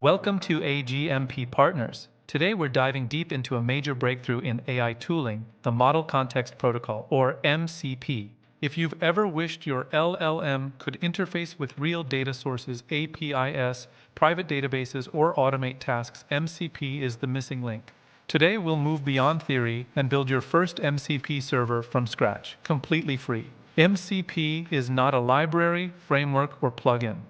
Welcome to AGMP Partners. Today we're diving deep into a major breakthrough in AI tooling, the Model Context Protocol, or MCP. If you've ever wished your LLM could interface with real data sources, APIs, private databases, or automate tasks, MCP is the missing link. Today we'll move beyond theory and build your first MCP server from scratch, completely free. MCP is not a library, framework, or plugin.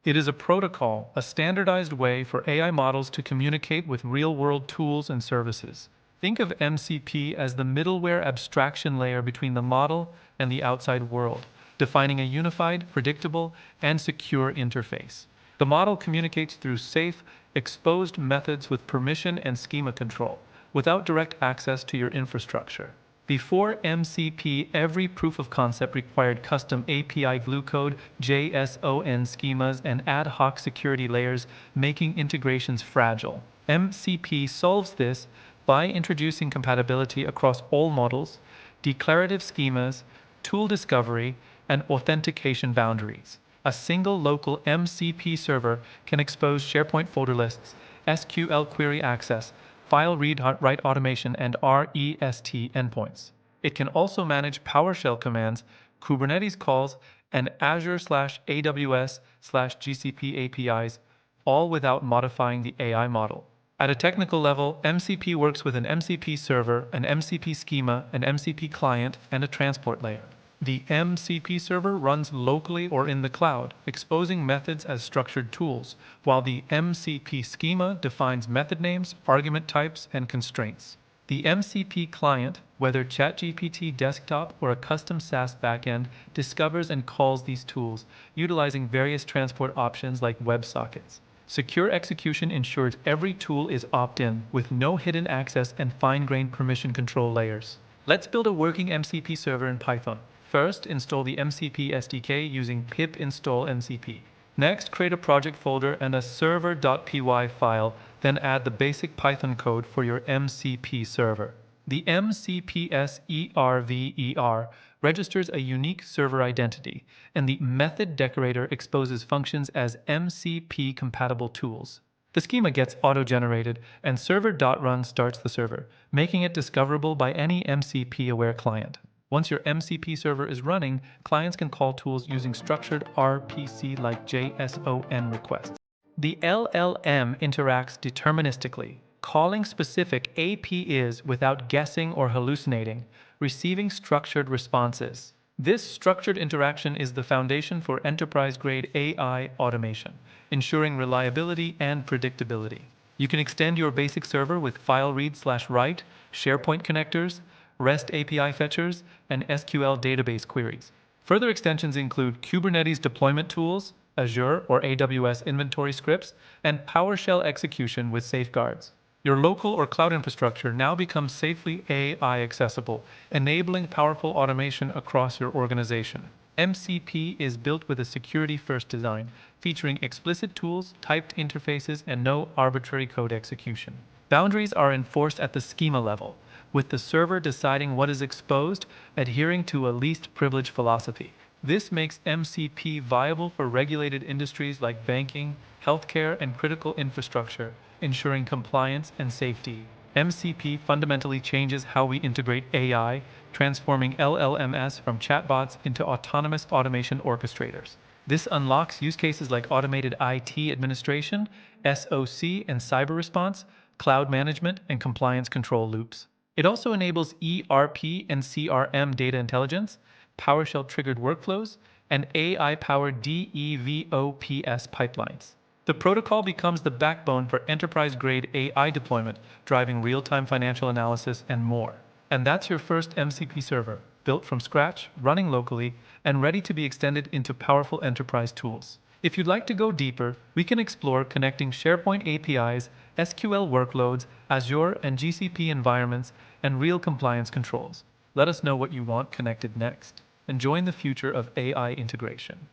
It is a protocol, a standardized way for AI models to communicate with real-world tools and services. Think of MCP as the middleware abstraction layer between the model and the outside world, defining a unified, predictable, and secure interface. The model communicates through safe, exposed methods with permission and schema control, without direct access to your infrastructure. Before MCP, every proof of concept required custom API glue code, JSON schemas, and ad hoc security layers, making integrations fragile. MCP solves this by introducing compatibility across all models, declarative schemas, tool discovery, and authentication boundaries. A single local MCP server can expose SharePoint folder lists, SQL query access, file read-write automation, and REST endpoints. It can also manage PowerShell commands, Kubernetes calls, and Azure/AWS/GCP APIs, all without modifying the AI model. At a technical level, MCP works with an MCP server, an MCP schema, an MCP client, and a transport layer. The MCP server runs locally or in the cloud, exposing methods as structured tools, while the MCP schema defines method names, argument types, and constraints. The MCP client, whether ChatGPT desktop or a custom SaaS backend, discovers and calls these tools, utilizing various transport options like WebSockets. Secure execution ensures every tool is opt-in, with no hidden access and fine-grained permission control layers. Let's build a working MCP server in Python. First, install the MCP SDK using pip install MCP. Next, create a project folder and a server.py file, then add the basic Python code for your MCP server. The MCP server registers a unique server identity, and the method decorator exposes functions as MCP-compatible tools. The schema gets auto-generated, and server.run starts the server, making it discoverable by any MCP-aware client. Once your MCP server is running, clients can call tools using structured RPC like JSON requests. The LLM interacts deterministically, calling specific APIs without guessing or hallucinating, receiving structured responses. This structured interaction is the foundation for enterprise-grade AI automation, ensuring reliability and predictability. You can extend your basic server with file read/write, SharePoint connectors, REST API fetchers, and SQL database queries. Further extensions include Kubernetes deployment tools, Azure or AWS inventory scripts, and PowerShell execution with safeguards. Your local or cloud infrastructure now becomes safely AI accessible, enabling powerful automation across your organization. MCP is built with a security-first design, featuring explicit tools, typed interfaces, and no arbitrary code execution. Boundaries are enforced at the schema level, with the server deciding what is exposed, adhering to a least privilege philosophy. This makes MCP viable for regulated industries like banking, healthcare, and critical infrastructure, ensuring compliance and safety. MCP fundamentally changes how we integrate AI, transforming LLMs from chatbots into autonomous automation orchestrators. This unlocks use cases like automated IT administration, SOC and cyber response, cloud management, and compliance control loops. It also enables ERP and CRM data intelligence, PowerShell-triggered workflows, and AI-powered DEVOPS pipelines. The protocol becomes the backbone for enterprise-grade AI deployment, driving real-time financial analysis and more. And that's your first MCP server, built from scratch, running locally, and ready to be extended into powerful enterprise tools. If you'd like to go deeper, we can explore connecting SharePoint APIs, SQL workloads, Azure and GCP environments, and real compliance controls. Let us know what you want connected next, and join the future of AI integration.